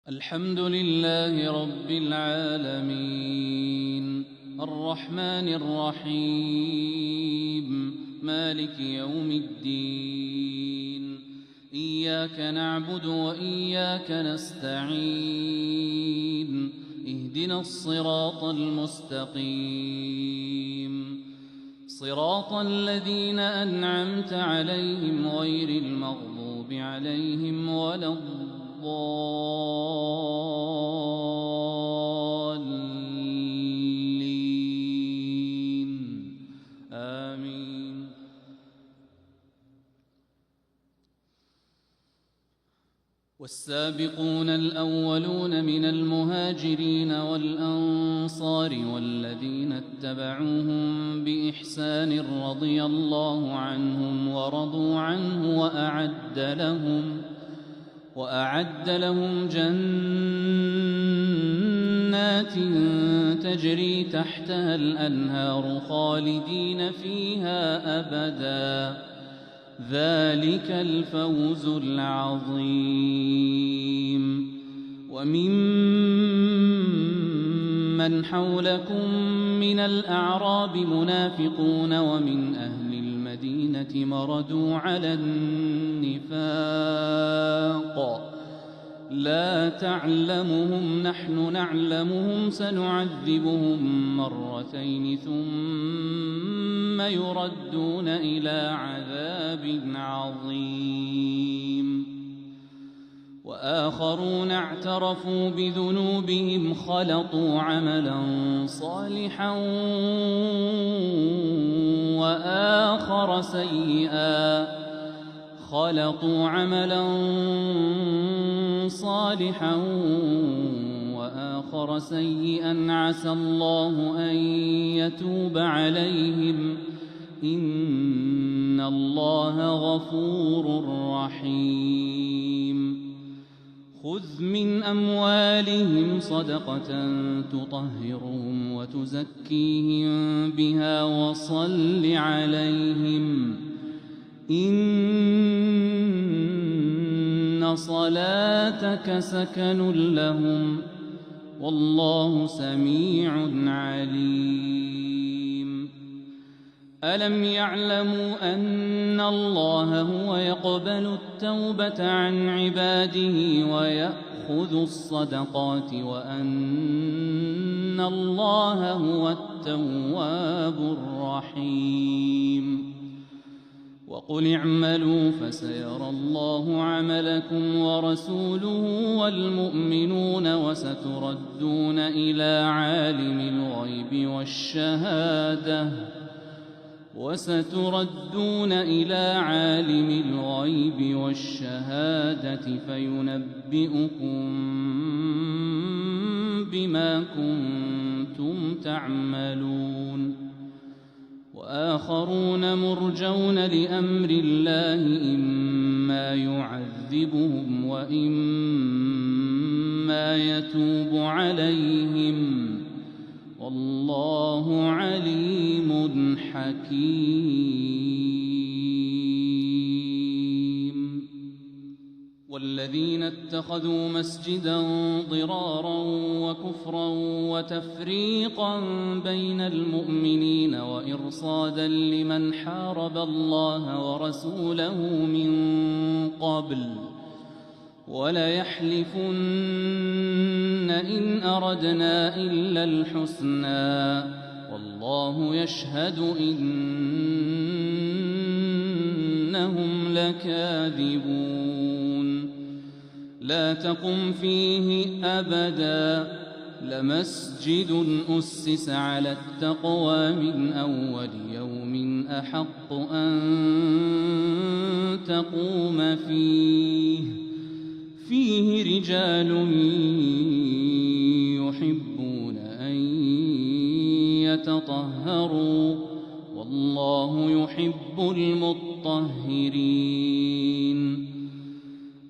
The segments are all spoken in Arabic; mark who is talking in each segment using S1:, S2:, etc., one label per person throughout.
S1: الحمد لله رب العالمين الرحمن الرحيم مالك يوم الدين إياك نعبد وإياك نستعين اهدنا الصراط المستقيم صراط الذين أنعمت عليهم غير المغضوب عليهم ولا الضالين آمين. والسابقون الأولون من المهاجرين والأنصار والذين اتبعوهم بإحسان رضي الله عنهم ورضوا عنه وأعد لهم جنات تجري تحتها الأنهار خالدين فيها أبدا ذلك الفوز العظيم. وممن حولكم من الأعراب منافقون ومن أهل المدينة مردوا على النفاق لا تعلمهم نحن نعلمهم سنعذبهم مرتين ثم يردون إلى عذاب عظيم. وآخرون اعترفوا بذنوبهم خلطوا عملا صالحا وآخر سيئا عسى الله أن يتوب عليهم إن الله غفور رحيم. خذ من أموالهم صدقة تطهرهم وتزكيهم بها وصل عليهم إن صلاتك سكن لهم والله سميع عليم. ألم يعلموا أن الله هو يقبل التوبة عن عباده ويأخذ الصدقات وأن الله هو التواب الرحيم. وقل اعملوا فسيرى الله عملكم ورسوله والمؤمنون وستردون إلى عالم الغيب والشهادة فينبئكم بما كنتم تعملون. وآخرون مرجون لأمر الله إما يعذبهم وإما يتوب عليهم والله عليم حكيم. والذين اتخذوا مسجدا ضرارا وكفرا وتفريقا بين المؤمنين وإرصادا لمن حارب الله ورسوله من قبل وليحلفن إن أردنا إلا الحسنى والله يشهد إنهم لكاذبون. لا تقم فيه أبدا لمسجد أسس على التقوى من أول يوم أحق أن تقوم فيه رجال يحبون أن يتطهروا والله يحب المطهرين.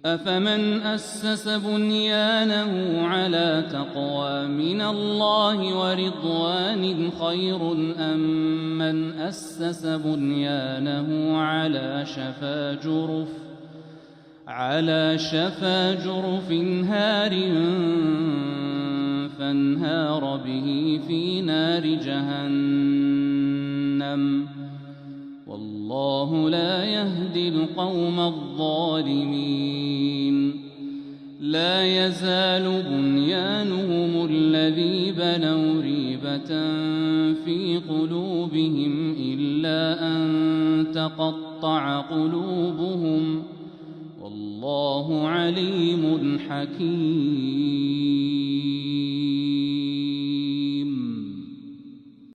S1: أفمن أسس بنيانه على تقوى من الله ورضوان خير أم من أسس بنيانه على شفا جرف على شفا جرف هار فانهار به في نار جهنم والله لا يهدي القوم الظالمين لا يزال بنيانهم الذي بنوا ريبة في قلوبهم إلا أن تقطع قلوبهم والله عليم حكيم